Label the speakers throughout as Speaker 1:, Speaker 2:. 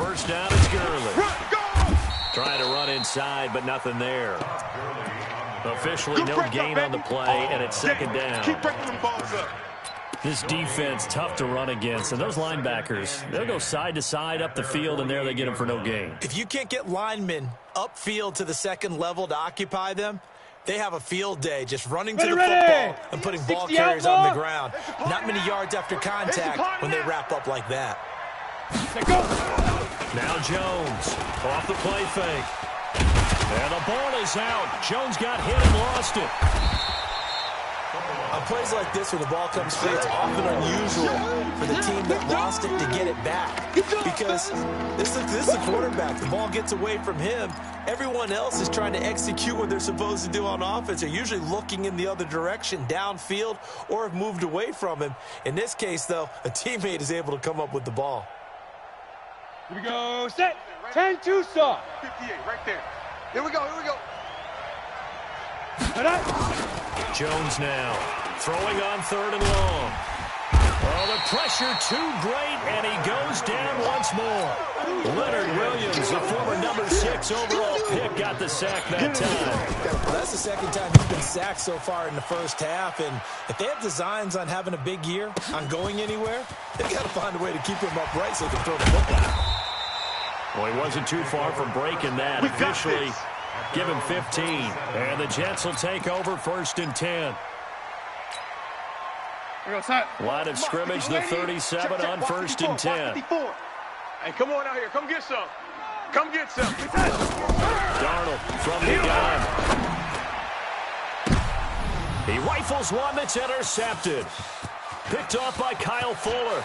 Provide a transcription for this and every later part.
Speaker 1: first down is Gurley. Trying to run inside, but nothing there. Officially no gain on the play, and it's second down.
Speaker 2: Keep breaking them balls up.
Speaker 1: This defense, tough to run against. And those linebackers, they'll go side to side up the field, and there they get them for no gain.
Speaker 3: If you can't get linemen upfield to the second level to occupy them, they have a field day just running to the football and putting ball carriers on the ground. Not many yards after contact when they wrap up like that.
Speaker 1: Now Jones off the play fake. And the ball is out. Jones got hit and lost it.
Speaker 3: On plays like this where the ball comes free, it's often unusual for the team that lost it to get it back. Because this is the quarterback. The ball gets away from him. Everyone else is trying to execute what they're supposed to do on offense. They're usually looking in the other direction, downfield, or have moved away from him. In this case, though, a teammate is able to come up with the ball.
Speaker 2: Here we go. Set. 10-2 saw. 58, right there. Here we go. Here we go.
Speaker 1: Jones now throwing on third and long. Oh, the pressure too great, and he goes down once more. Leonard Williams, the former number 6 overall pick, got the sack that time.
Speaker 3: Well, that's the second time he's been sacked so far in the first half, and if they have designs on having a big year, on going anywhere, they've got to find a way to keep him upright so they can throw the football.
Speaker 1: Well, he wasn't too far from breaking that. Officially, give him 15. And the Jets will take over first and 10. Line of scrimmage, the 37 on first and 10.
Speaker 2: Hey, come on out here. Come get some. Come get some.
Speaker 1: Darnold from the gun. He rifles one that's intercepted. Picked off by Kyle Fuller.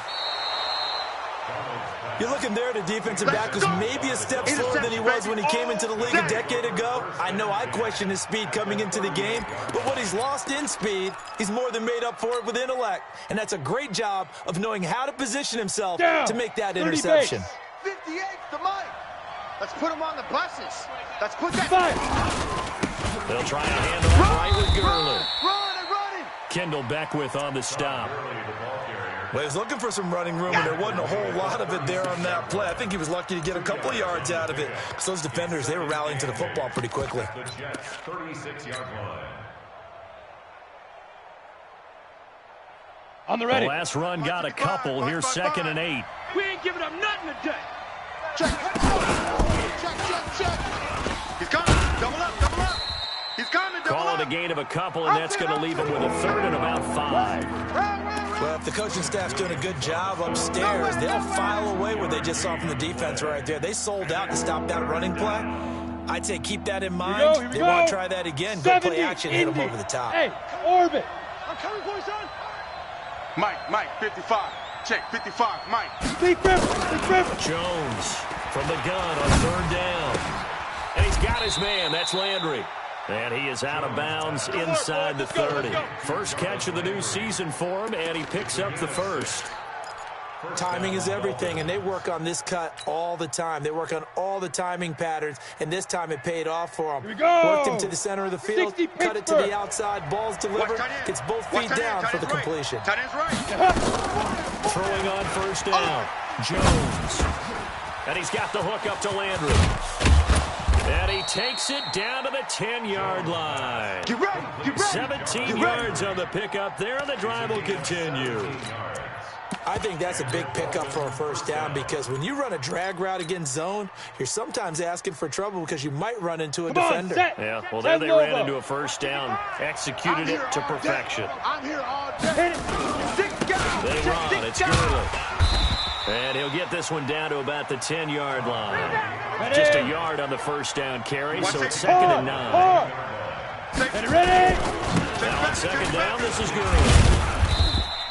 Speaker 3: You're looking there at a defensive back who's maybe a step slower than he was when he came into the league a decade ago. I know I questioned his speed coming into the game, but what he's lost in speed, he's more than made up for it with intellect. And that's a great job of knowing how to position himself to make that interception.
Speaker 2: 58 to Mike. Let's put him on the buses. Let's put that.
Speaker 1: They'll try a handoff right with Gurley.
Speaker 2: Run.
Speaker 1: Kendall Beckwith on the stop.
Speaker 3: Well, he was looking for some running room, and there wasn't a whole lot of it there on that play. I think he was lucky to get a couple of yards out of it, because those defenders, they were rallying to the football pretty quickly.
Speaker 2: 36-yard line.
Speaker 1: On the ready. The last run got a couple. Here's second and 8.
Speaker 2: We ain't giving up nothing today. Check. He's coming. Double up. He's coming.
Speaker 1: Call it a gain of a couple, and that's going to leave him with a third and about 5.
Speaker 3: Well, if the coaching staff's doing a good job upstairs, they'll file away what they just saw from the defense right there. They sold out to stop that running play. I'd say keep that in mind. They want to try that again. Go play action, hit them over the top.
Speaker 2: Hey, orbit. I'm coming for you, son. Mike, 55. Check, 55, Mike. Big Griffin.
Speaker 1: Jones from the gun on third down. And he's got his man. That's Landry. And he is out of bounds inside the 30. First catch of the new season for him, and he picks up the first.
Speaker 3: Timing is everything, and they work on this cut all the time. They work on all the timing patterns, and this time it paid off for him. Worked him to the center of the field, cut it to the outside, ball's delivered, gets both feet down for the completion.
Speaker 1: Throwing on first down, Jones. And he's got the hook up to Landry. And he takes it down to the 10-yard line.
Speaker 2: Get ready.
Speaker 1: 17 yards on the pickup there, and the drive will continue.
Speaker 3: I think that's a big pickup for a first down, because when you run a drag route against zone, you're sometimes asking for trouble because you might run into a defender.
Speaker 1: Yeah, well, there they ran into a first down, executed it to perfection.
Speaker 2: I'm here all day.
Speaker 1: They run, it's Gurley. And he'll get this one down to about the 10-yard line. Just a yard on the first down carry, so it's second and 9.
Speaker 2: Ready?
Speaker 1: Now on second down, this is Gurley.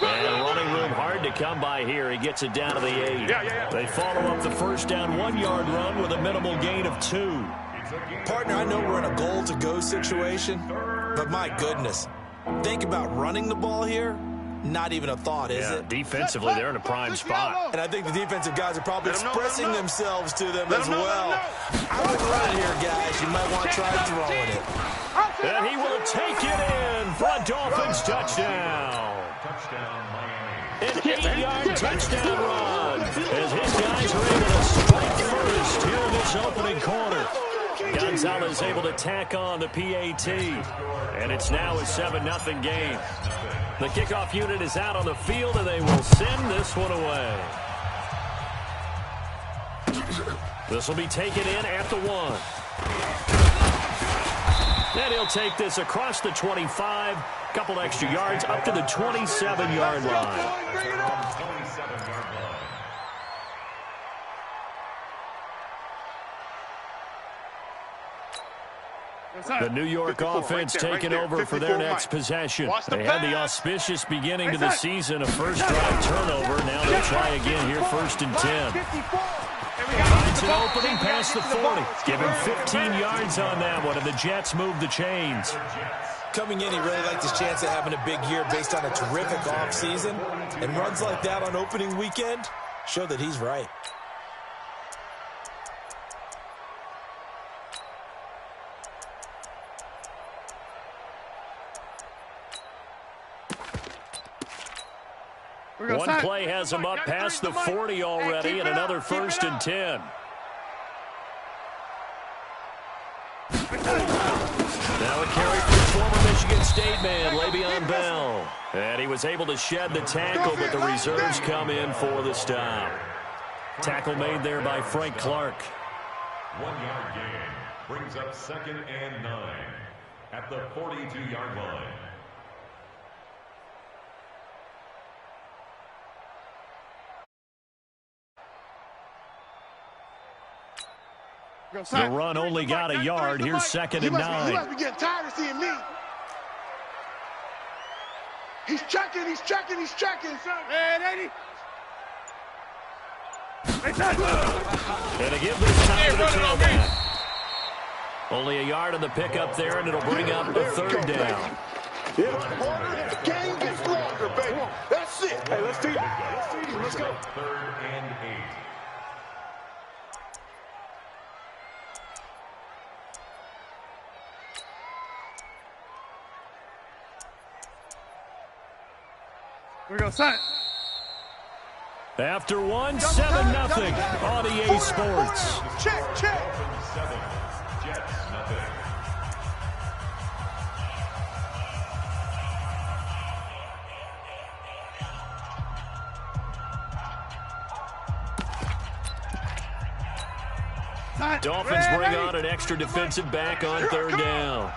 Speaker 1: And running room hard to come by here. He gets it down to the 8. They follow up the first down 1-yard run with a minimal gain of 2.
Speaker 3: Partner, I know we're in a goal-to-go situation, but my goodness, think about running the ball here. Not even a thought, is it?
Speaker 1: Defensively, they're in a prime spot.
Speaker 3: And I think the defensive guys are probably expressing themselves to them as well. I wouldn't run it here, guys. You might want to try throwing it.
Speaker 1: And he will take it in for a Dolphins touchdown. An 8-yard touchdown run as his guys are able to strike Gonzalez is able to tack on the PAT. And it's now a 7-0 game. The kickoff unit is out on the field, and they will send this one away. This will be taken in at the 1. And he'll take this across the 25. Couple extra yards up to the 27-yard line. The New York offense taking over for their next possession. They had the auspicious beginning to the season, a first-drive turnover. Now they'll try again here, 1st and 10. Finds an opening past the 40. Give him 15 yards on that one, and the Jets move the chains.
Speaker 3: Coming in, he really liked his chance of having a big year based on a terrific offseason. And runs like that on opening weekend show that he's right.
Speaker 1: One play has him up past the 40 already, and another 1st and 10. Now a carry from former Michigan State man, Le'Veon Bell. And he was able to shed the tackle, but the reserves come in for the stop. Tackle made there by Frank Clark.
Speaker 4: 1-yard gain brings up 2nd and 9 at the 42-yard line.
Speaker 1: The run only got a yard. Here's 2nd and 9.
Speaker 2: He must be getting tired of seeing me. He's checking. He's checking. Man, ain't he?
Speaker 1: And to give this time to the tailback. Only a yard on the pickup there, and it'll bring up a 3rd down.
Speaker 2: Yeah, the game gets longer, baby. That's it. Hey, let's feed him. Let's go.
Speaker 4: 3rd and 8.
Speaker 2: We're going to sign.
Speaker 1: After 1, 7-0 on EA Sports.
Speaker 2: Check.
Speaker 4: 7, Jets, nothing.
Speaker 1: Dolphins bring on an extra defensive back on 3rd down.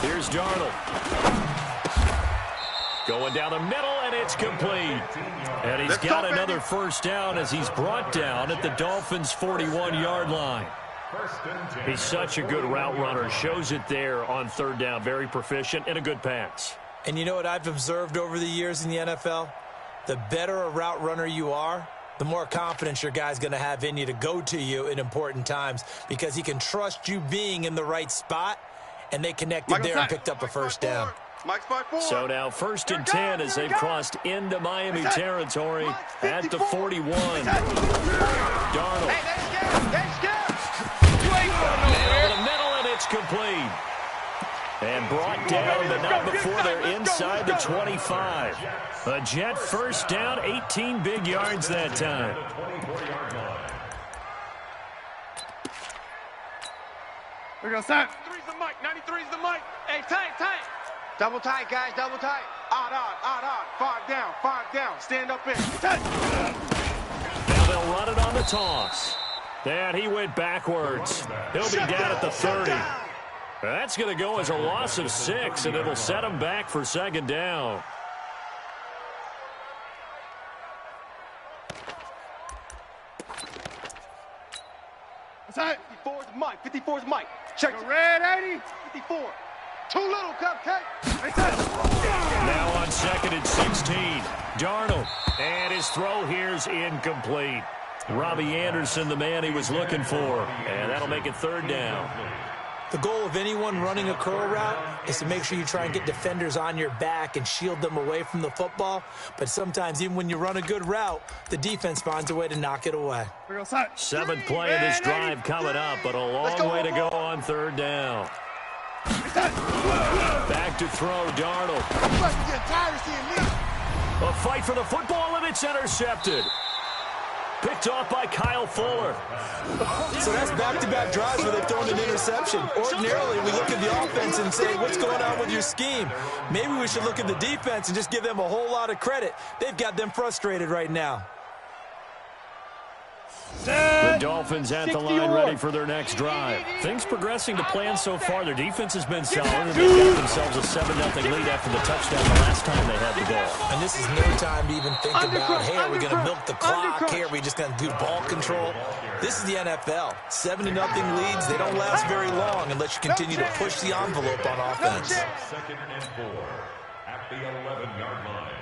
Speaker 1: Here's Darnold. Going down the middle, and it's complete. And he's got another 1st down as he's brought down at the Dolphins' 41-yard line. He's such a good route runner. Shows it there on 3rd down. Very proficient and a good pass.
Speaker 3: And you know what I've observed over the years in the NFL? The better a route runner you are, the more confidence your guy's going to have in you to go to you in important times because he can trust you being in the right spot, and they connected there and picked up a 1st down.
Speaker 1: So now 1st and 10 as they've crossed into Miami territory at the 41. Darnold. Nailed the middle, and it's complete. And brought down, but not before they're inside the 25. A Jet 1st down, 18 big yards that time.
Speaker 2: We're going to sign. 93's the mic. 93's the mic. Hey, tight. Double tight, guys, double tight. Odd. 5 down. Stand up in.
Speaker 1: Now they'll run it on the toss. And he went backwards. He'll be down at the 30. That's going to go as a loss of 6, and it'll set him back for 2nd down.
Speaker 2: That's 54's Mike. Check the red 80. 54. Too little, cupcake.
Speaker 1: Now on 2nd and 16. Darnold. And his throw here's incomplete. Robbie Anderson, the man he was looking for. And that'll make it 3rd down.
Speaker 3: The goal of anyone running a curl route is to make sure you try and get defenders on your back and shield them away from the football. But sometimes, even when you run a good route, the defense finds a way to knock it away.
Speaker 1: 7th play of this drive coming up, but a long way to go on 3rd down. Back to throw, Darnold.
Speaker 2: A
Speaker 1: fight for the football, and it's intercepted. Picked off by Kyle Fuller.
Speaker 3: So that's back-to-back drives where they've thrown an interception. Ordinarily, we look at the offense and say, what's going on with your scheme? Maybe we should look at the defense and just give them a whole lot of credit. They've got them frustrated right now.
Speaker 1: The Dolphins at the line ready for their next drive. Things progressing to plan so far. Their defense has been solid, and they've got themselves a 7-0 lead after the touchdown the last time they had the ball.
Speaker 3: And this is no time to even think about, hey, are we going to milk the clock? Hey, are we just going to do ball control? This is the NFL. 7-0 leads, they don't last very long unless you continue to push the envelope on offense.
Speaker 4: 2nd and 4 at the 11-yard line.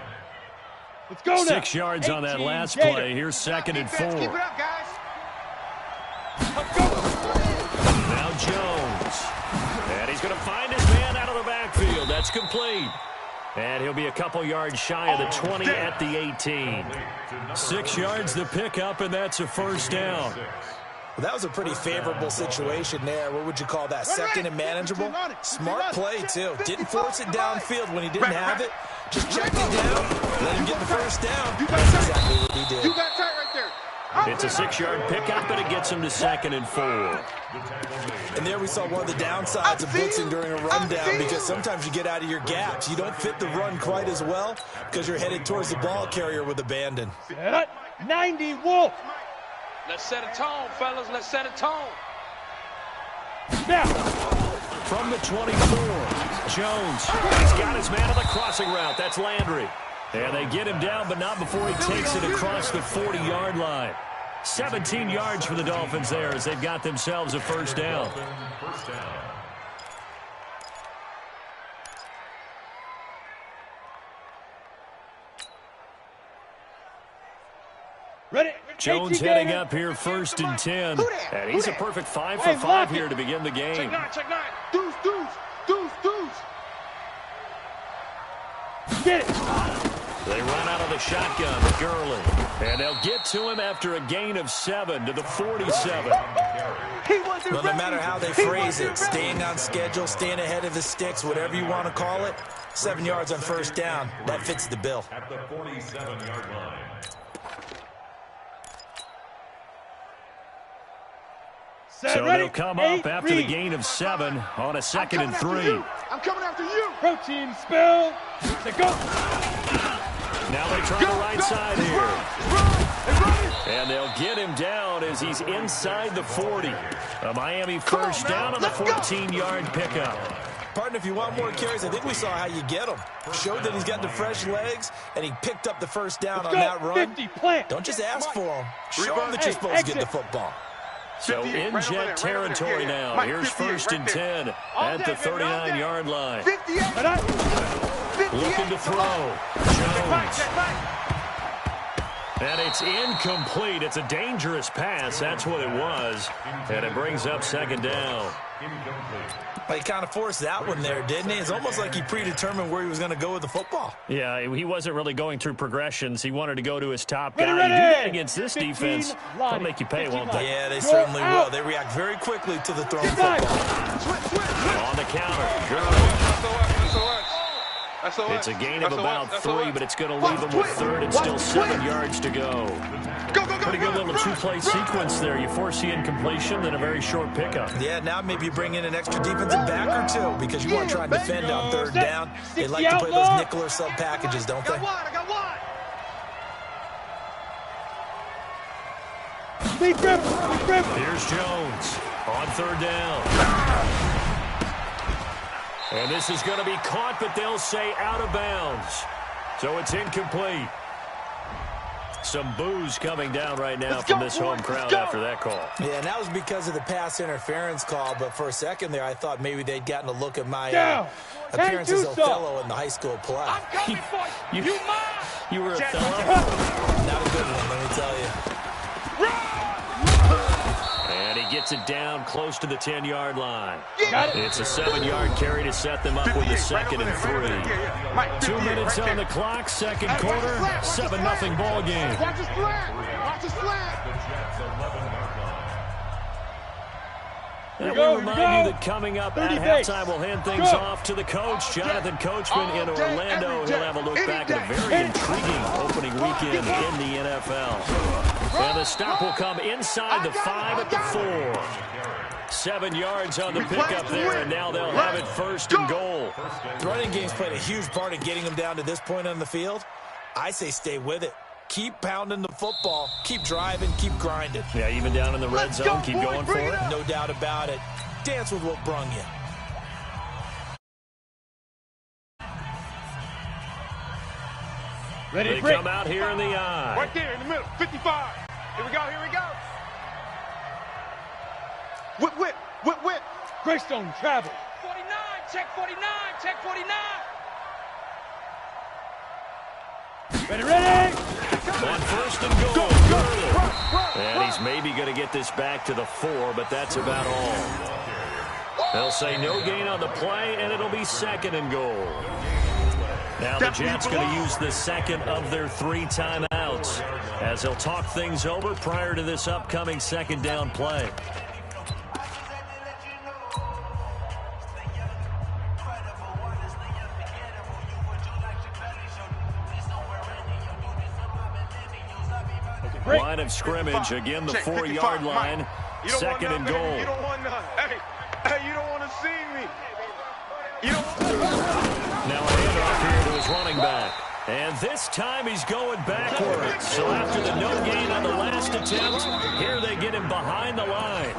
Speaker 5: Let's go now.
Speaker 1: 6 yards on that last play. Here's 2nd and 4.
Speaker 2: Keep it up, guys.
Speaker 1: Now Jones. And he's going to find his man out of the backfield. That's complete. And he'll be a couple yards shy of the 20 at the 18. 6 yards the pickup, and that's a first down.
Speaker 3: Well, that was a pretty favorable situation there. What would you call that? Second and manageable? Smart play, too. Didn't force it downfield when he didn't have it. Just checked it down, let him get the first down. That's exactly what he did.
Speaker 2: You got tight right there.
Speaker 1: It's a 6-yard pickup, and it gets him to 2nd and 4.
Speaker 3: And there we saw one of the downsides of blitzing during a rundown, because sometimes you get out of your gaps. You don't fit the run quite as well because you're headed towards the ball carrier with abandon.
Speaker 5: 90 Wolf.
Speaker 6: Let's set a tone, fellas. Let's set a tone.
Speaker 5: Now.
Speaker 1: From the 24, Jones. He's got his man on the crossing route. That's Landry. And they get him down, but not before he takes it across the 40-yard line. 17 yards for the Dolphins there as they've got themselves a first down.
Speaker 5: Ready?
Speaker 1: Jones heading up here 1st and 10. And he's a perfect 5 for 5 here to begin the game.
Speaker 2: Check 9. Deuce.
Speaker 5: Get it.
Speaker 1: They run out of the shotgun with Gurley. And they'll get to him after a gain of 7 to the 47.
Speaker 3: Well, no matter how they phrase it, staying on schedule, staying ahead of the sticks, whatever you want to call it, 7 yards on first down, that fits the bill.
Speaker 4: At the 47-yard line.
Speaker 1: So they'll come up after the gain of 7 on a 2nd and 3.
Speaker 2: I'm coming after you.
Speaker 5: Protein spill. Let's go.
Speaker 1: Now they try the right side here. And they'll get him down as he's inside the 40. A Miami first down on the 14-yard pickup.
Speaker 3: Partner, if you want more carries, I think we saw how you get them. Showed that he's got the fresh legs, and he picked up the first down on that run. Don't just ask for them. Show them that you're supposed to get the football.
Speaker 1: So in jet territory now. Here's 1st and 10 at the 39-yard line.
Speaker 2: 58.
Speaker 1: Looking to throw. Jones. And it's incomplete. It's a dangerous pass. That's what it was. And it brings up 2nd down.
Speaker 3: Well, he kind of forced that one there, didn't he? It's almost like he predetermined where he was going to go with the football.
Speaker 1: Yeah, he wasn't really going through progressions. He wanted to go to his top guy.
Speaker 5: Ready.
Speaker 1: You do that against this defense, they'll make you pay, won't they?
Speaker 3: Yeah, they certainly will. They react very quickly to the thrown football.
Speaker 1: On the counter, Gurley.
Speaker 2: That's
Speaker 1: It's a gain of about 3, but it's going to leave them with 3rd and still 7 yards to go. Pretty good little 2-play sequence there. You force the incompletion, then a very short pickup.
Speaker 3: Yeah, now maybe you bring in an extra defensive back or 2 because you want to try and defend on 3rd down. They like to play those nickel or sub packages, don't they?
Speaker 2: I got one.
Speaker 1: Here's Jones on 3rd down. And this is going to be caught, but they'll say out of bounds. So it's incomplete. Some boos coming down right now from this home crowd after that call.
Speaker 3: Yeah, and that was because of the pass interference call. But for a second there, I thought maybe they'd gotten a look at my appearance as Othello in the high school play.
Speaker 1: You were Othello?
Speaker 3: Not a good one, let me tell you.
Speaker 1: And he gets it down close to the 10-yard line. It's a 7-yard carry to set them up with a 2nd and 3. 2 minutes on the clock, 2nd quarter, 7-0 ball game.
Speaker 2: Watch his flag. Watch his flag.
Speaker 1: And we remind you that coming up at halftime, we'll hand things off to the coach, Jonathan Coachman in Orlando. He'll have a look back at a very intriguing opening weekend in the NFL. And the The stop will come inside the 5 at the 4. 7 yards on the pickup there, and now they'll have it first and goal.
Speaker 3: The running game's played a huge part in getting them down to this point on the field. I say stay with it. Keep pounding the football. Keep driving. Keep grinding.
Speaker 1: Yeah, even down in the red zone, keep going for it.
Speaker 3: No doubt about it. Dance with what brung you.
Speaker 1: They come out here in the eye.
Speaker 2: Right there in the middle, 55. Here we go, here we go. Whip, whip, whip, whip.
Speaker 5: Greystone travel.
Speaker 6: 49, check 49, check 49.
Speaker 5: Ready.
Speaker 1: On first and goal. And he's maybe going to get this back to the 4, but that's about all. They'll say no gain on the play, and it'll be second and goal. Now the Jets going to use the second of their 3 timeouts as they'll talk things over prior to this upcoming second down play. Line of scrimmage, again the 4-yard line, second and goal.
Speaker 2: You don't want none. Hey, you don't want to see me. You don't.
Speaker 1: Now a handoff here to his running back. And this time he's going backwards. So after the no gain on the last attempt, here they get him behind the line.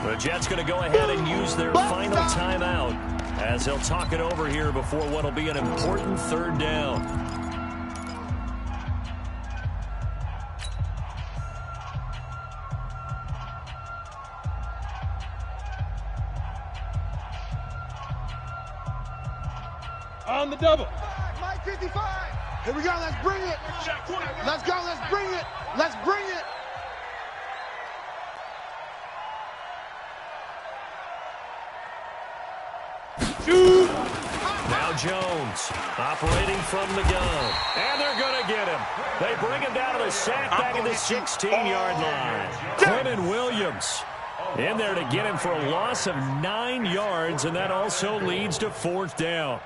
Speaker 1: The Jets going to go ahead and use their final timeout as they'll talk it over here before what will be an important third down.
Speaker 5: On the double.
Speaker 2: Mike 55. Here we go. Let's bring it. Let's go. Let's bring it. Let's bring it.
Speaker 5: Shoot.
Speaker 1: Now Jones operating from the gun. And they're going to get him. They bring him down to the sack back at the 16-yard line. Quentin Williams in there to get him for a loss of 9 yards, and that also leads to 4th down.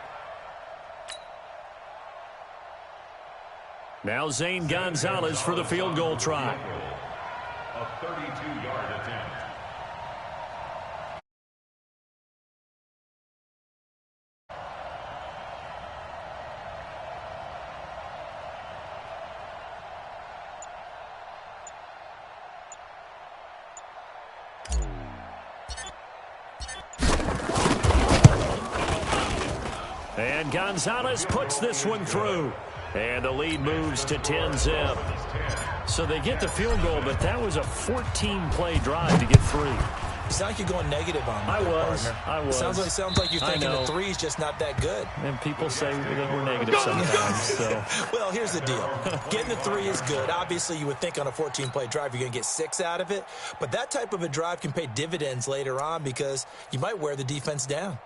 Speaker 1: Now Zane Gonzalez for the field goal try.
Speaker 4: A 32-yard attempt.
Speaker 1: And Gonzalez puts this one through. And the lead moves to 10-zip. So they get the field goal, but that was a 14-play drive to get 3.
Speaker 3: You sound like you're going negative on me.
Speaker 1: I was.
Speaker 3: Sounds like you're thinking the 3's just not that good.
Speaker 1: And people say that we're negative sometimes. So.
Speaker 3: Well, here's the deal. Getting the 3 is good. Obviously, you would think on a 14-play drive you're going to get 6 out of it. But that type of a drive can pay dividends later on because you might wear the defense down.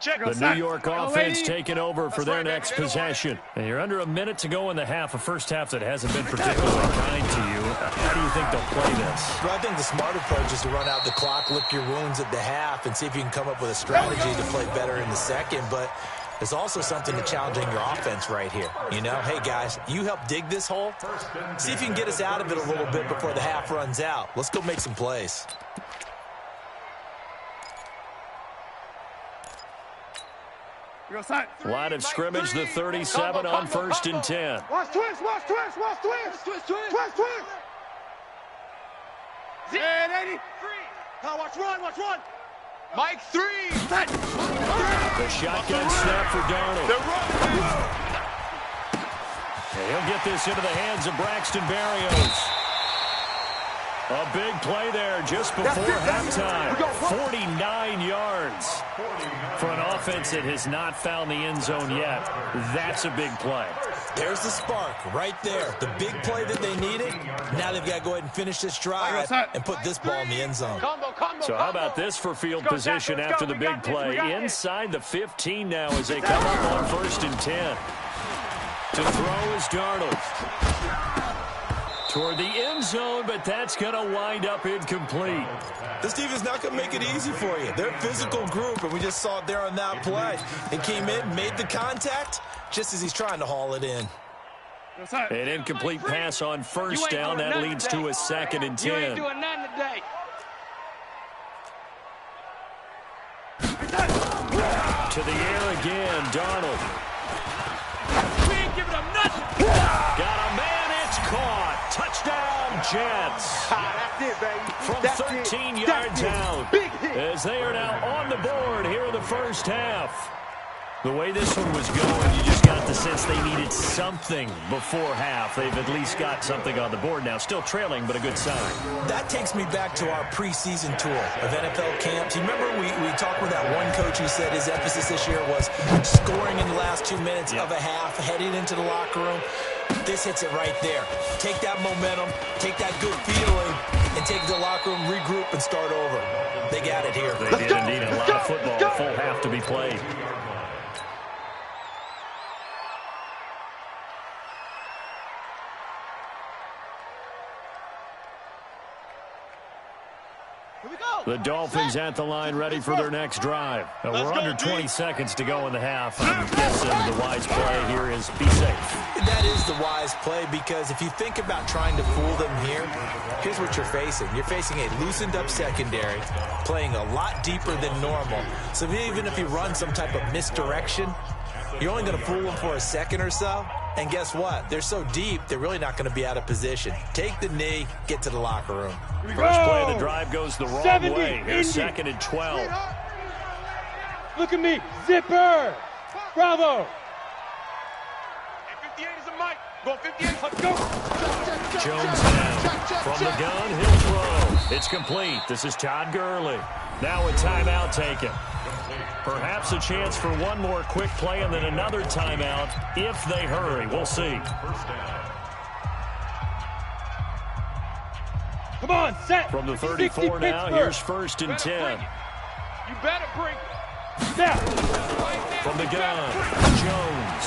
Speaker 1: The New York offense taking over for their next possession. And you're under a minute to go in the half, a first half that hasn't been particularly kind to you. How do you think they'll play this?
Speaker 3: Well, I think the smart approach is to run out the clock, lick your wounds at the half, and see if you can come up with a strategy to play better in the second. But there's also something to challenging your offense right here. You know, hey, guys, you help dig this hole. See if you can get us out of it a little bit before the half runs out. Let's go make some plays.
Speaker 1: Line of scrimmage, the 37 on 1st and 10.
Speaker 2: Watch twist, watch twist, watch twist. Twist, twist. Twist, twist. And 80. Watch one. Mike 3.
Speaker 1: The shotgun snap for Darnold. And he'll get this into the hands of Braxton Berrios. A big play there just before halftime. 49 yards for an offense that has not found the end zone yet. That's a big play.
Speaker 3: There's the spark right there. The big play that they needed. Now they've got to go ahead and finish this drive and put this ball in the end zone.
Speaker 1: So how about this for field position after the big play? Inside the 15 now as they come up on 1st and 10. To throw is Darnold. toward the end zone, but that's going to wind up incomplete.
Speaker 3: This defense is not going to make it easy for you. They're a physical group, and we just saw it there on that play. He came in, made the contact, just as he's trying to haul it in.
Speaker 1: An incomplete pass on first down. That leads to a 2nd and 10.
Speaker 6: You ain't doing nothing today.
Speaker 1: To the air again, Darnold.
Speaker 6: We ain't giving them nothing.
Speaker 1: Got a man, it's caught. Touchdown, Jets.
Speaker 2: That's it, baby.
Speaker 1: From
Speaker 2: That's
Speaker 1: 13
Speaker 2: it.
Speaker 1: yards
Speaker 2: That's it.
Speaker 1: out,
Speaker 2: Big hit.
Speaker 1: as they are now on the board here in the first half. The way this one was going, you just got the sense they needed something before half. They've at least got something on the board now. Still trailing, but a good sign.
Speaker 3: That takes me back to our preseason tour of NFL camps. You remember we talked with that one coach who said his emphasis this year was scoring in the last 2 minutes of a half, heading into the locker room. This hits it right there. Take that momentum, take that good feeling, and take it to the locker room, regroup, and start over. They got it here.
Speaker 1: They did indeed. A lot of football, a full half to be played. The Dolphins at the line, ready for their next drive. We're under 20 seconds to go in the half. I'm guessing the wise play here is be safe.
Speaker 3: That is the wise play, because if you think about trying to fool them here, here's what you're facing. You're facing a loosened up secondary, playing a lot deeper than normal. So even if you run some type of misdirection, you're only going to fool them for a second or so. And guess what? They're so deep, they're really not going to be out of position. Take the knee, get to the locker room.
Speaker 1: First play of the drive goes the wrong way. Here's 2nd and 12.
Speaker 5: Look at me. Zipper. Bravo.
Speaker 2: 58 is a mic. Go 58. Let's go.
Speaker 1: Jones now. From the gun, he'll throw. It's complete. This is Todd Gurley. Now a timeout taken. Perhaps a chance for one more quick play and then another timeout if they hurry. We'll see.
Speaker 5: Come on, set.
Speaker 1: From the 34 now, here's 1st and 10.
Speaker 6: You better bring it.
Speaker 5: Snap.
Speaker 1: From the gun, Jones.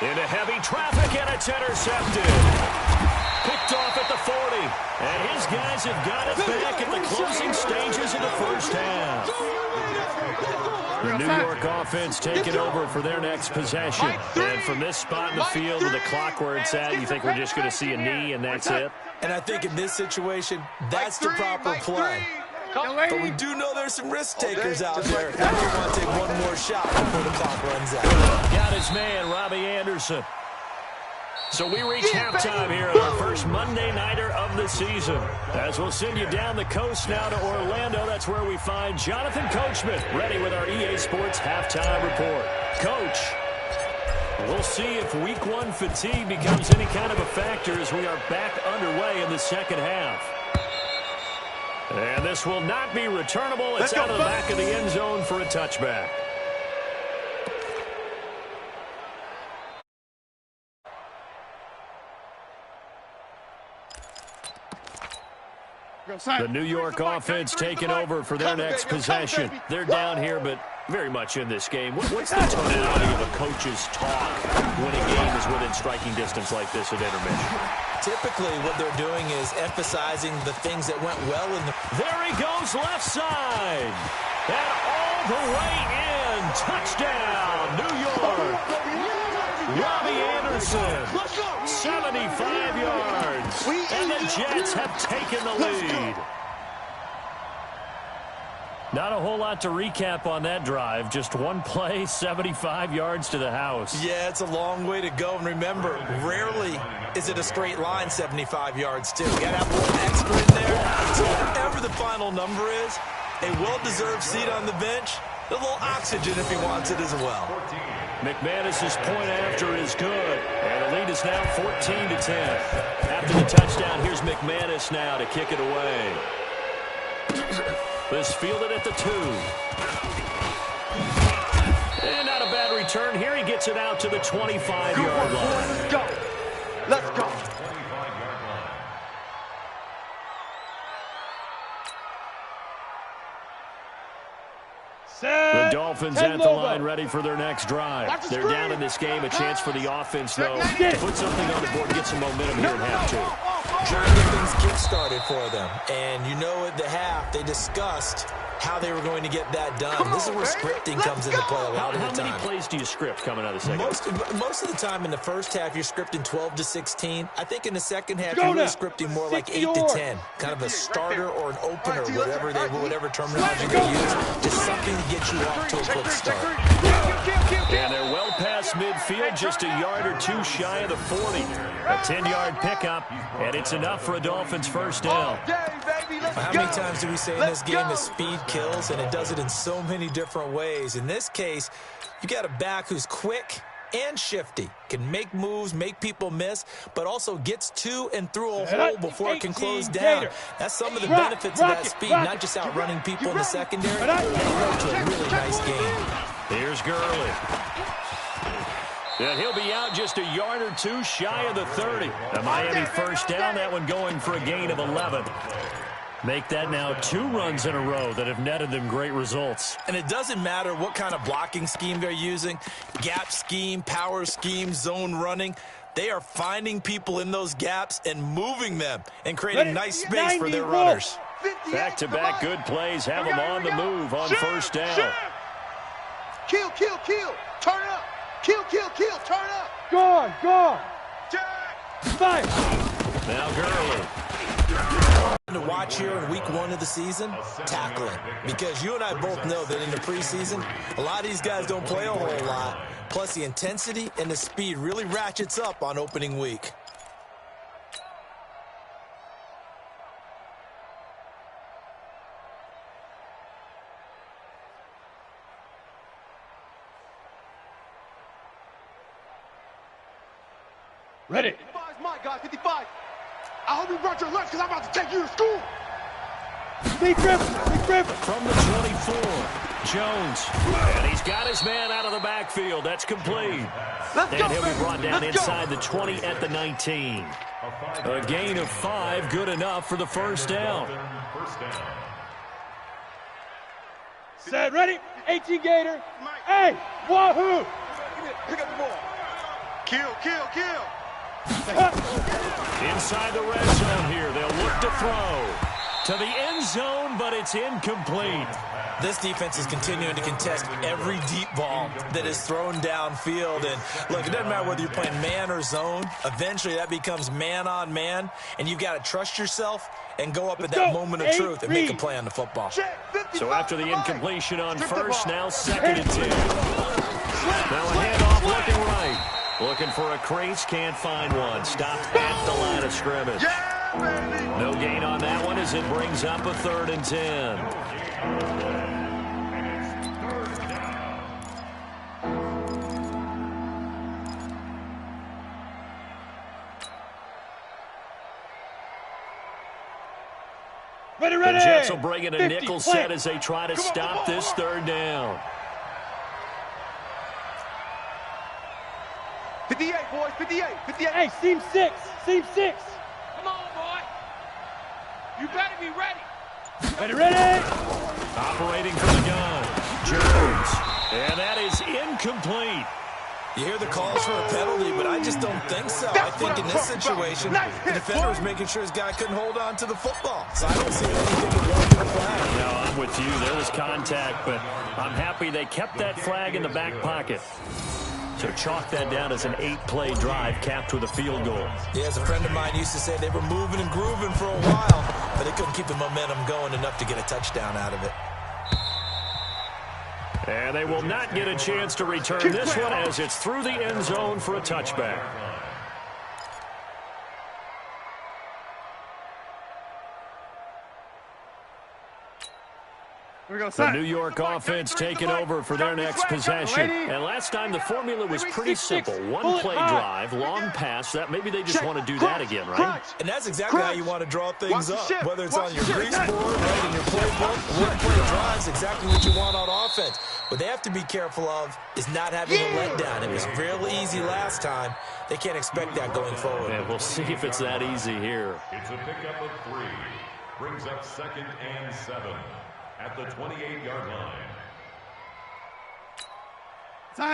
Speaker 1: Into heavy traffic, and it's intercepted. Picked off at the 40. And his guys have got it back at the closing stages of the first half. The New York offense taking over for their next possession. And from this spot in the field with the clock where it's at, you think we're just going to see a knee and that's it?
Speaker 3: And I think in this situation, that's the proper play. But we do know there's some risk takers out there. And they want to take one more shot before the clock runs out.
Speaker 1: Got his man, Robbie Anderson. So we reach halftime here on our first Monday Nighter of the season. As we'll send you down the coast now to Orlando, that's where we find Jonathan Coachman, ready with our EA Sports Halftime Report. Coach, we'll see if Week 1 fatigue becomes any kind of a factor as we are back underway in the second half. And this will not be returnable. It's out of the back of the end zone for a touchback. The New York offense taking over for their next possession. They're down here, but very much in this game. What's the tonality of a coach's talk when a game is within striking distance like this at intermission?
Speaker 3: Typically, what they're doing is emphasizing the things that went well in the...
Speaker 1: There he goes, left side. And all the way in. Touchdown, New York. Robbie Anderson, 75 yards. And the Jets have taken the lead. Not a whole lot to recap on that drive. Just one play, 75 yards to the house.
Speaker 3: Yeah, it's a long way to go. And remember, rarely is it a straight line 75 yards, too. You got to have a little extra in there. So whatever the final number is, a well-deserved seat on the bench, a little oxygen if he wants it as well.
Speaker 1: McManus's point after is good. And the lead is now 14-10. After the touchdown, here's McManus now to kick it away. This fielded at the 2. And not a bad return. Here he gets it out to the 25-yard line.
Speaker 2: Let's go. Let's go.
Speaker 1: The Dolphins at the line, ready for their next drive. They're down in this game. A chance for the offense, though, to put something on the board and get some momentum here in half two.
Speaker 3: Trying to get things kick-started for them. And you know at the half, they discussed how they were going to get that done. This is where scripting comes into play a lot of the time.
Speaker 1: How many plays do you script coming out of the second?
Speaker 3: Most of the time in the first half, you're scripting 12 to 16. I think in the second half, you're really scripting more like 8 to 10. Kind of a starter or an opener, whatever terminology they use. Just something to get you off to a quick start.
Speaker 1: And they're well past midfield, just a yard or two shy of the 40. A 10-yard pickup, and it's enough for a Dolphins first down.
Speaker 3: How many times do we say in this game that speed kills, and it does it in so many different ways? In this case, you got a back who's quick and shifty, can make moves, make people miss, but also gets to and through a hole before it can close down. That's some of the benefits of that speed, not just outrunning people in the secondary, but to a really nice game.
Speaker 1: Here's Gurley. And he'll be out just a yard or two shy of the 30. The Miami first down, that one going for a gain of 11. Make that now 2 runs in a row that have netted them great results.
Speaker 3: And it doesn't matter what kind of blocking scheme they're using, gap scheme, power scheme, zone running. They are finding people in those gaps and moving them and creating nice space for their runners.
Speaker 1: Back-to-back good plays have them on the move on first down.
Speaker 2: Kill, kill, kill. Turn up. Kill, kill, kill. Turn up.
Speaker 5: Gone. Fire.
Speaker 1: Now Gurley.
Speaker 3: To watch here in week 1 of the season, tackling. Because you and I both know that in the preseason, a lot of these guys don't play a whole lot. Plus, the intensity and the speed really ratchets up on opening week.
Speaker 5: Ready.
Speaker 2: 55's my guy, 55. I hope you brought your lunch because I'm about to take you to school.
Speaker 5: Big rip.
Speaker 1: From the 24, Jones. And he's got his man out of the backfield. That's complete. And he'll be brought down inside the 20 at the 19. A gain of 5, good enough for the first down.
Speaker 5: Set, ready. 18 Gator. Hey, wahoo.
Speaker 2: Pick up the ball. Kill.
Speaker 1: Inside the red zone here. They'll look to throw to the end zone, but it's incomplete.
Speaker 3: This defense is continuing to contest every deep ball that is thrown downfield. And look, it doesn't matter whether you're playing man or zone. Eventually, that becomes man on man, and you've got to trust yourself and go up at that moment of truth and make a play on the football.
Speaker 1: So after the incompletion on first, now 2nd and 10. Now a handoff looking right. Looking for a crease, can't find one. Stopped at the line of scrimmage. No gain on that one as it brings up a 3rd and 10.
Speaker 5: Ready.
Speaker 1: The Jets will bring in a nickel set as they try to stop this 3rd down.
Speaker 2: 58, boys, 58.
Speaker 5: Hey, seam 6.
Speaker 6: Come on, boy. You better be ready.
Speaker 5: Ready.
Speaker 1: Operating from the gun, Jones. And that is incomplete.
Speaker 3: You hear the calls for a penalty, but I just don't think so. I think in this situation, the defender was making sure his guy couldn't hold on to the football. So I don't see anything that warranted a flag.
Speaker 1: No, I'm with you. There was contact, but I'm happy they kept that flag in the back pocket. So chalk that down as an 8-play drive capped with a field goal.
Speaker 3: Yeah, as a friend of mine used to say, they were moving and grooving for a while, but they couldn't keep the momentum going enough to get a touchdown out of it.
Speaker 1: And they will not get a chance to return this one as it's through the end zone for a touchback. The New York offense taking over for their next possession. And last time the formula was pretty simple. 1-play drive, long pass. That maybe they just want to do that again, right?
Speaker 3: And that's exactly how you want to draw things up. Whether it's on your grease board, right, in your playbook, 1-play drive is exactly what you want on offense. What they have to be careful of is not having a letdown. It was real easy last time. They can't expect that going forward.
Speaker 1: And we'll see if it's that easy here.
Speaker 4: It's a pickup of 3. Brings up 2nd and 7 at the 28-yard line.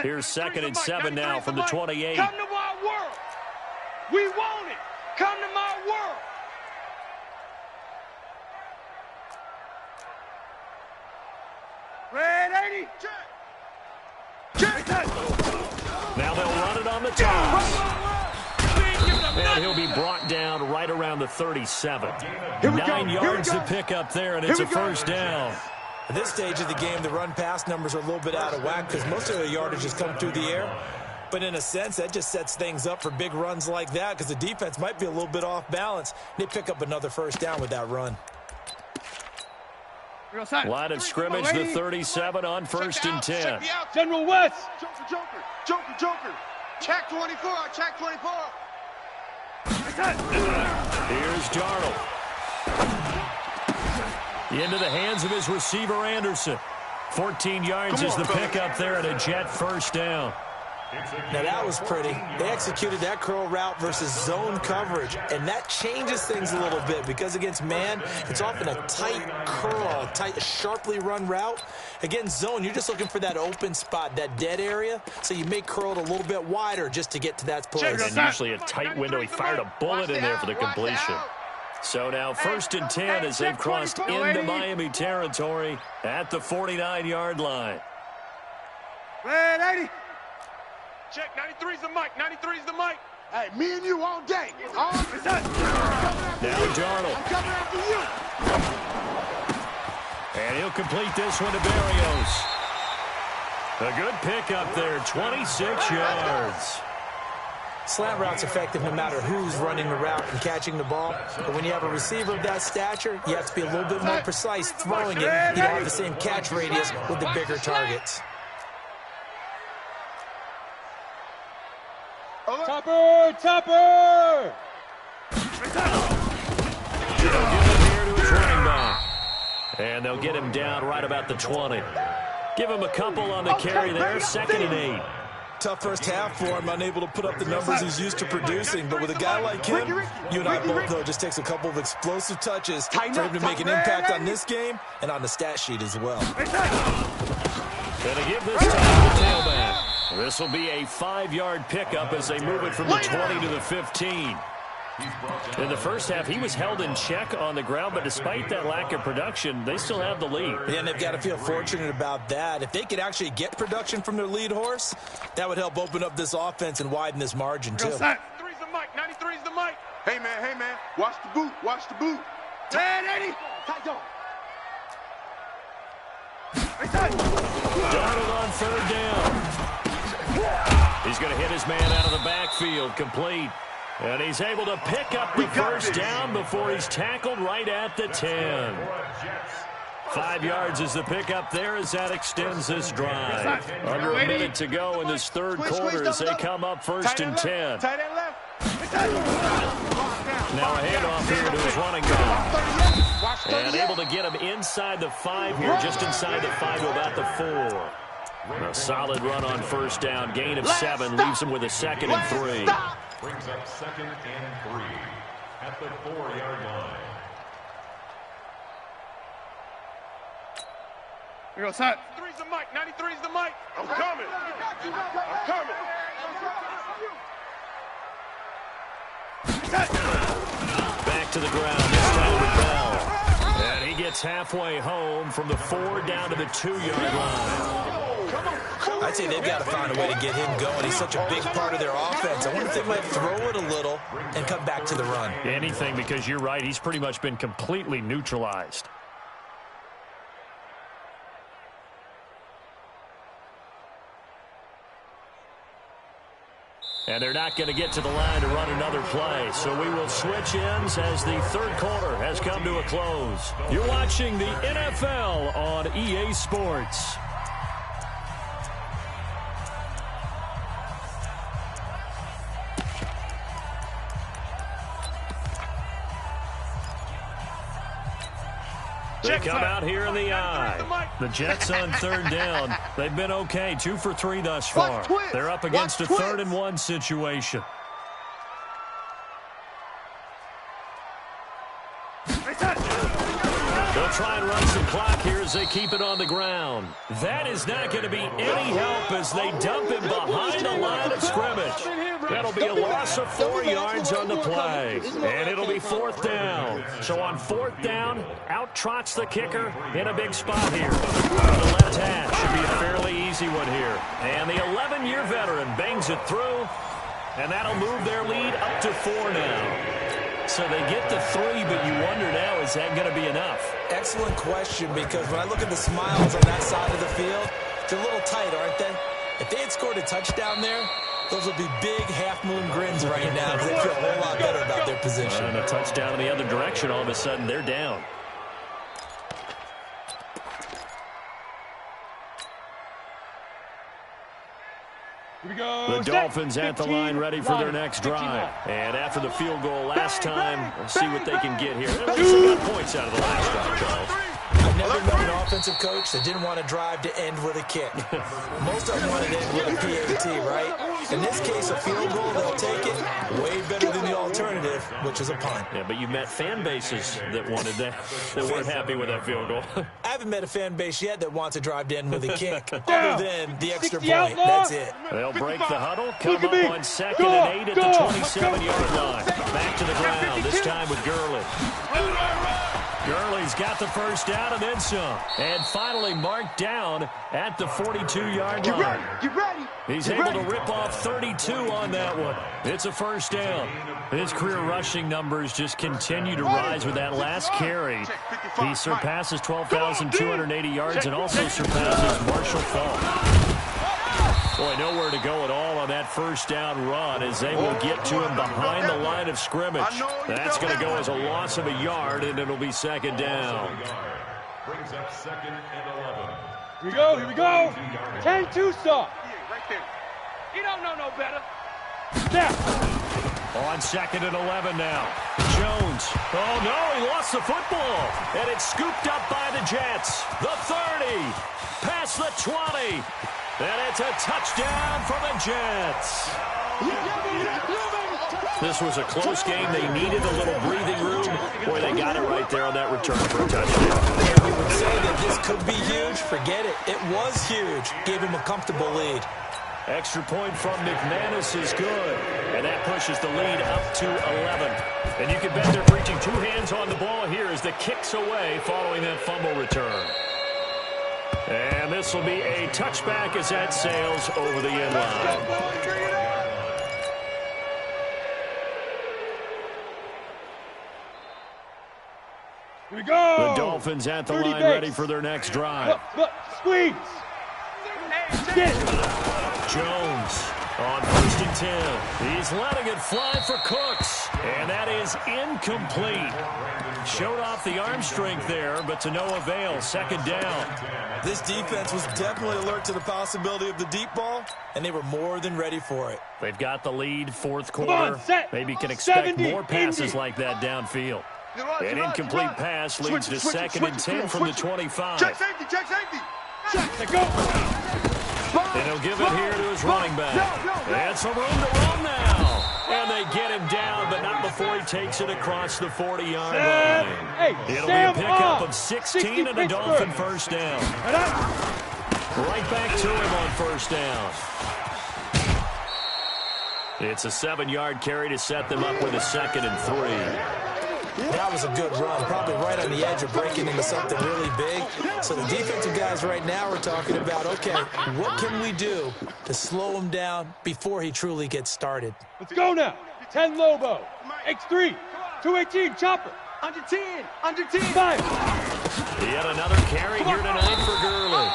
Speaker 1: Here's 2nd and 7 now from the 28.
Speaker 6: Come to my world. We want it. Come to my world.
Speaker 2: Red 80. Check.
Speaker 1: Now they'll run it on the top. And he'll be brought down right around the 37. 9 yards to pick up there, and it's a first down.
Speaker 3: At this stage of the game, the run-pass numbers are a little bit out of whack because most of the yardage has come through the air. But in a sense, that just sets things up for big runs like that because the defense might be a little bit off balance. They pick up another first down with that run.
Speaker 1: Line of scrimmage, the 37 on 1st and 10.
Speaker 5: General West.
Speaker 2: Joker. Check 24. Check 24.
Speaker 1: Here's Darnold. Into the hands of his receiver, Anderson. 14 yards is the pickup there and a Jet first down.
Speaker 3: Now that was pretty. They executed that curl route versus zone coverage, and that changes things a little bit because against man, it's often a tight curl, tight, sharply run route. Against zone, you're just looking for that open spot, that dead area, so you may curl it a little bit wider just to get to that place.
Speaker 1: And usually a tight window. He fired a bullet in there for the completion. So now 1st and 10 as they've crossed into Miami territory at the 49-yard line.
Speaker 2: Red 80.
Speaker 6: Check 93's the mic. 93's the mic.
Speaker 2: Hey, me and you all day.
Speaker 1: Now Darnold.
Speaker 2: I'm coming after you.
Speaker 1: And he'll complete this one to Berrios. A good pickup there, 26 yards.
Speaker 3: Slant route's effective no matter who's running the route and catching the ball. But when you have a receiver of that stature, you have to be a little bit more precise throwing it. You don't have the same catch radius with the bigger targets.
Speaker 5: Topper!
Speaker 1: They'll give it here to his running back. And they'll get him down right about the 20. Give him a couple on the carry there, 2nd and 8.
Speaker 3: Tough first half for him, unable to put up the numbers he's used to producing. But with a guy like him, you and I both know it just takes a couple of explosive touches for him to make an impact on this game and on the stat sheet as well.
Speaker 1: Gonna give this time to the tailback. This will be a 5-yard pickup as they move it from the 20 to the 15. In the first half, he was held in check on the ground, but despite that lack of production, they still have the lead.
Speaker 3: Yeah, and they've got to feel fortunate about that. If they could actually get production from their lead horse, that would help open up this offense and widen this margin, too.
Speaker 6: 93's the mic. 93's the mic.
Speaker 2: Hey, man. Watch the boot. Red 80. Tight on.
Speaker 1: Darnold on 3rd down. He's going to hit his man out of the backfield, complete. And he's able to pick up the first down before he's tackled right at the 10. 5 yards is the pickup there as that extends this drive. Under a minute to go in this 3rd quarter as they come up 1st and 10.
Speaker 2: Tight end left.
Speaker 1: Now a handoff here to his running back. And able to get him inside the 5 here, just inside the 5 to about the 4. A solid run on 1st down. Gain of 7 leaves him with a 2nd and 3.
Speaker 4: Brings up 2nd and 3 at the 4-yard line.
Speaker 2: Here goes Hut.
Speaker 6: 93's the mic. 93's the mic.
Speaker 2: I'm coming.
Speaker 1: Back to the ground, this time with Bell. And he gets halfway home from the 4 down to the 2-yard line.
Speaker 3: I'd say they've got to find a way to get him going. He's such a big part of their offense. I wonder if they might throw it a little and come back to the run.
Speaker 1: Anything, because you're right. He's pretty much been completely neutralized. And they're not going to get to the line to run another play. So we will switch ends as the 3rd quarter has come to a close. You're watching the NFL on EA Sports. They come out here in the eye. The Jets on 3rd down. They've been okay, 2 for 3 thus far. They're up against a 3rd and 1 situation. They'll try and run some clock here as they keep it on the ground. That is not going to be any help as they dump him behind the line of scrimmage. That'll be a loss of 4 yards on the play. And it'll be 4th down. So on 4th down, out trots the kicker in a big spot here. The left half should be a fairly easy one here. And the 11-year veteran bangs it through. And that'll move their lead up to 4 now. So they get to 3, but you wonder now, is that going to be enough?
Speaker 3: Excellent question, because when I look at the smiles on that side of the field, they're a little tight, aren't they? If they had scored a touchdown there, those would be big half-moon grins right now because they feel a whole lot better about their position.
Speaker 1: And a touchdown in the other direction, all of a sudden they're down. The Dolphins at the line ready for their next drive. And after the field goal last time, we'll see what they can get here. At least they got points out of the last drive, Charles.
Speaker 3: I've never met an offensive coach that didn't want to drive to end with a kick. Most of them wanted to end with a PAT, right? In this case, a field goal, they'll take it. Way better than the alternative, which is a punt.
Speaker 1: Yeah, but you met fan bases that wanted that, that weren't happy with that field goal.
Speaker 3: I haven't met a fan base yet that wants to drive to end with a kick, other than the extra point. That's it.
Speaker 1: They'll break the huddle, come up on 2nd and 8 at the 27-yard line. Back to the ground, this time with Gurley. Gurley's got the first down and then some. And finally marked down at the 42-yard line.
Speaker 2: Get ready.
Speaker 1: He's able to rip off 32 on that one. It's a first down. His career rushing numbers just continue to rise with that last carry. He surpasses 12,280 yards and also surpasses Marshall Faulk. Boy, nowhere to go at all on that first down run as they will get to him behind the line of scrimmage. That's going to go as a loss of a yard, and it'll be 2nd down.
Speaker 4: Brings up 2nd and 11.
Speaker 5: Here we go. 10-2 stop.
Speaker 2: Right there.
Speaker 6: You don't know no better.
Speaker 5: Snap.
Speaker 1: On 2nd and 11 now. Jones. Oh, no, he lost the football. And it's scooped up by the Jets. The 30. Past the 20. And it's a touchdown for the Jets. This was a close game. They needed a little breathing room. Boy, they got it right there on that return for a touchdown.
Speaker 3: And we would say that this could be huge. Forget it. It was huge. Gave him a comfortable lead.
Speaker 1: Extra point from McManus is good. And that pushes the lead up to 11. And you can bet they're preaching 2 hands on the ball here as the kick's away following that fumble return. And this will be a touchback as that sails over the end line.
Speaker 5: Here we go.
Speaker 1: The Dolphins at the line ready for their next drive.
Speaker 5: Look, squeeze. Get it.
Speaker 1: Jones on 1st and 10. He's letting it fly for Cooks. And that is incomplete. Showed off the arm strength there, but to no avail. 2nd down.
Speaker 3: This defense was definitely alert to the possibility of the deep ball, and they were more than ready for it.
Speaker 1: They've got the lead, 4th quarter. Maybe can expect more passes like that downfield. An incomplete pass leads to 2nd and 10 from the 25.
Speaker 2: Check safety, check safety.
Speaker 5: Check, go.
Speaker 1: And he'll give it here to his running back. And some room to run now. And they get him down, but not before he takes it across the 40-yard line. It'll be a pickup of 16 and a Dolphin first down. Right back to him on first down. It's a 7-yard carry to set them up with a 2nd and 3.
Speaker 3: That was a good run, probably right on the edge of breaking into something really big. So the defensive guys right now are talking about, okay, what can we do to slow him down before he truly gets started?
Speaker 5: Let's go now. 10 Lobo. X3. 218 chopper.
Speaker 2: Under 10. Under 10.
Speaker 5: 5.
Speaker 1: Yet another carry here tonight for Gurley.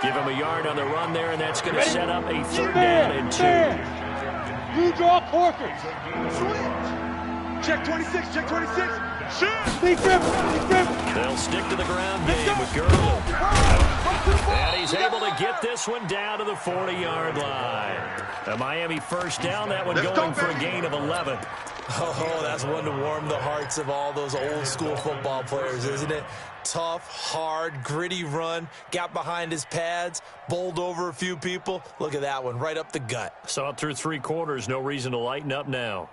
Speaker 1: Give him a yard on the run there, and that's going to set up a 3rd down and 2.
Speaker 5: You draw Corkers.
Speaker 2: Check 26, check 26. Shoot!
Speaker 5: Big grip.
Speaker 1: They'll stick to the ground game with Gurley. And he's able to get this one down to the 40-yard line. A Miami first down, that one going for a gain of 11.
Speaker 3: Oh, that's one to warm the hearts of all those old-school football players, isn't it? Tough, hard, gritty run, got behind his pads, bowled over a few people. Look at that one, right up the gut.
Speaker 1: Saw it through 3 quarters, no reason to lighten up now.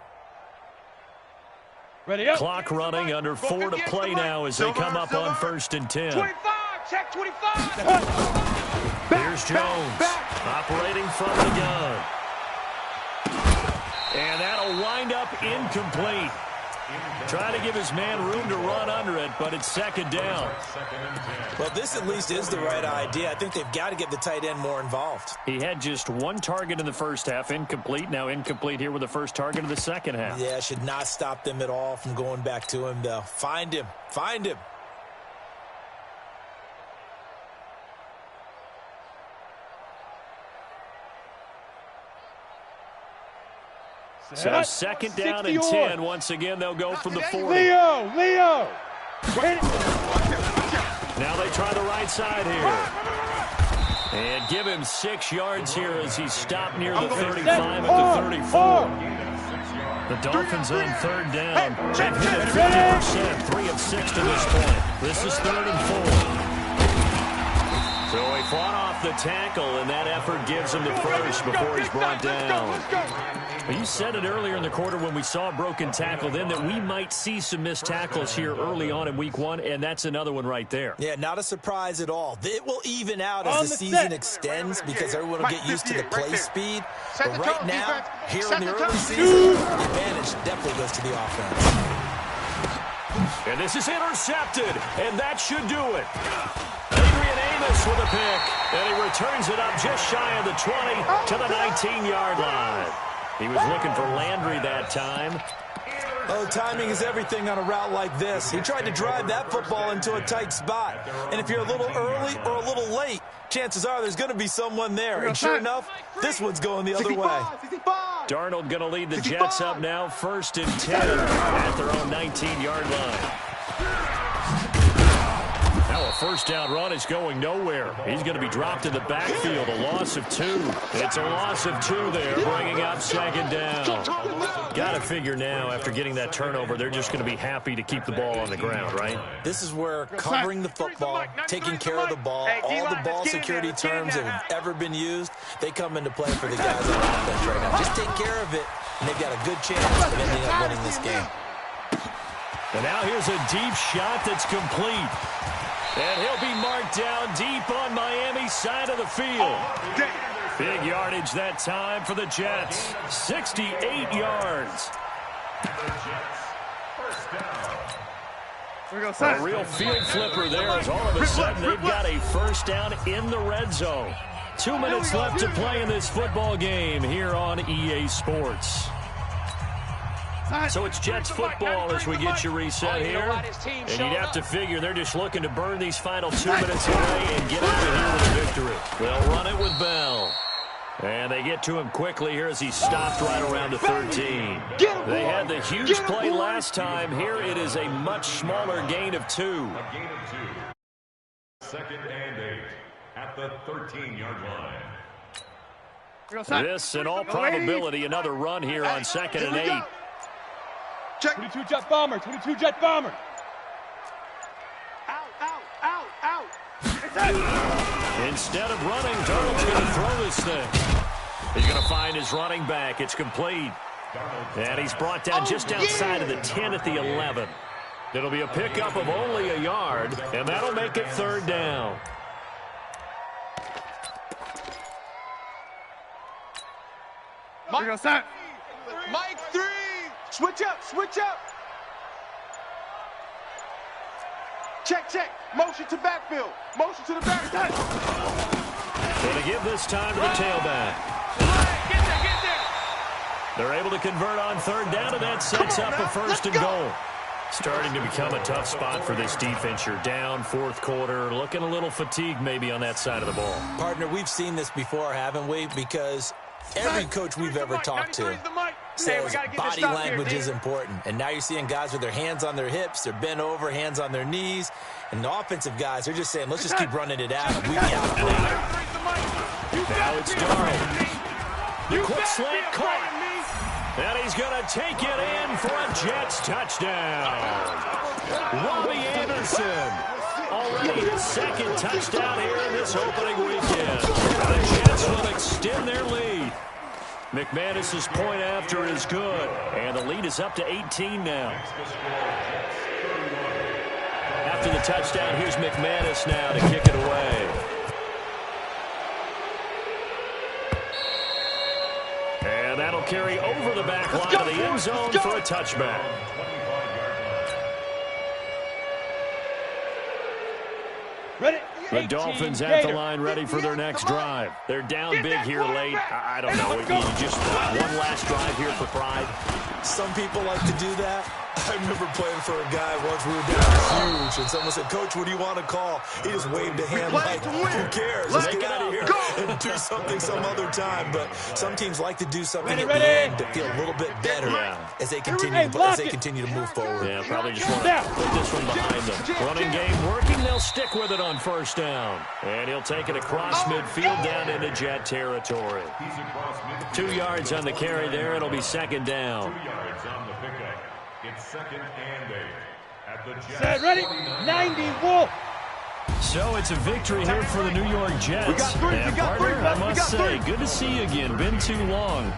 Speaker 5: Ready up.
Speaker 1: Clock running, under 4 to play now as they come up on 1st and 10.
Speaker 6: 25, check 25.
Speaker 1: Here's Jones, operating from the gun. And that'll wind up incomplete. Trying to give his man room to run under it, but it's 2nd down.
Speaker 3: Well, this at least is the right idea. I think they've got to get the tight end more involved.
Speaker 1: He had just 1 target in the first half, incomplete. Now incomplete here with the first target of the second half.
Speaker 3: Yeah, should not stop them at all from going back to him, though. Find him. Find him.
Speaker 1: So 2nd down and 10. Once again, they'll go from the 40.
Speaker 5: Leo!
Speaker 1: Now they try the right side here. And give him 6 yards here as he's stopped near the 35 at the 34. The Dolphins on 3rd down. They've hit it 50%, 3 of 6 to this point. This is 3rd and 4. So he fought off the tackle, and that effort gives him the first before he's brought down. You said it earlier in the quarter when we saw a broken tackle then that we might see some missed tackles here early on in week 1, and that's another one right there.
Speaker 3: Yeah, not a surprise at all. It will even out as the season extends because everyone will get used to the play speed. But right now, here in the early season, the advantage definitely goes to the offense.
Speaker 1: And this is intercepted, and that should do it. Adrian Amos with a pick, and he returns it up just shy of the 20 to the 19-yard line. He was looking for Landry that time.
Speaker 3: Oh, timing is everything on a route like this. He tried to drive that football into a tight spot. And if you're a little early or a little late, chances are there's going to be someone there. And sure enough, this one's going the other way.
Speaker 1: Darnold going to lead the Jets up now, 1st and 10 at their own 19-yard line. Now a 1st down run is going nowhere. He's going to be dropped in the backfield, a loss of 2. It's a loss of 2 there, bringing up 2nd down. Got to figure now, after getting that turnover, they're just going to be happy to keep the ball on the ground, right?
Speaker 3: This is where covering the football, taking care of the ball, all the ball security terms that have ever been used, they come into play for the guys on offense right now. Just take care of it, and they've got a good chance of ending up winning this game.
Speaker 1: And now here's a deep shot that's complete. And he'll be marked down deep on Miami's side of the field. Big yardage that time for the Jets. 68 yards. A real field flipper there as all of a sudden they've got a 1st down in the red zone. 2 minutes left to play in this football game here on EA Sports. So it's Jets football as we get you reset here. And you'd have to figure they're just looking to burn these final 2 minutes away and get out of here with a victory. They'll run it with Bell. And they get to him quickly here as he stopped right around the 13. They had the huge play last time. Here it is a much smaller gain of 2.
Speaker 4: A gain of 2. 2nd and 8 at the 13-yard line.
Speaker 1: This, in all probability, another run here on 2nd and 8.
Speaker 5: 22 jet bomber, 22 jet bomber.
Speaker 2: Out.
Speaker 1: Instead of running, Darnold's going to throw this thing. He's going to find his running back. It's complete. And he's brought down just outside of the 10 at the 11. It'll be a pickup of only a yard, and that'll make it 3rd down.
Speaker 2: Mike 3. Switch up. Check. Motion to backfield. Motion to the backside.
Speaker 1: Going to give this time to the tailback.
Speaker 6: Get there.
Speaker 1: They're able to convert on 3rd down, and that sets up a 1st and goal. Starting to become a tough spot for this defense. You're down 4th quarter, looking a little fatigued maybe on that side of the ball.
Speaker 3: Partner, we've seen this before, haven't we? Because every coach we've ever talked to says body language is important. And now you're seeing guys with their hands on their hips, they're bent over, hands on their knees. And the offensive guys, they're just saying, let's just keep running it out. We got to play.
Speaker 1: Now it's Darnold. The quick slant caught. And he's going to take it in for a Jets touchdown. Robbie Anderson. Already his 2nd touchdown here in this opening weekend. The Jets will extend their lead. McManus's point after is good, and the lead is up to 18 now. After the touchdown, here's McManus now to kick it away. And that'll carry over the back line of the end zone for a touchback.
Speaker 5: Ready?
Speaker 1: The Dolphins at the line ready for their next drive. They're down big here late. I don't know. You just one last drive here for pride.
Speaker 3: Some people like to do that. I remember playing for a guy once. We were down huge, and someone said, "Coach, what do you want to call?" He just waved a hand like, "Who cares? Let's get out of here and do something some other time." But some teams like to do something at the end to feel a little bit better as they continue to move forward.
Speaker 1: Yeah, probably just want to put this one behind them. Running game working. They'll stick with it on first down, and he'll take it across midfield down into Jet territory. 2 yards on the carry there. It'll be second down.
Speaker 4: 2 yards on the pickup. It's second and 8 at the Jets.
Speaker 5: Set, ready? 90, Wolf.
Speaker 1: So it's a victory here for the New York Jets. And partner, I must say, good to see you again. Been too long.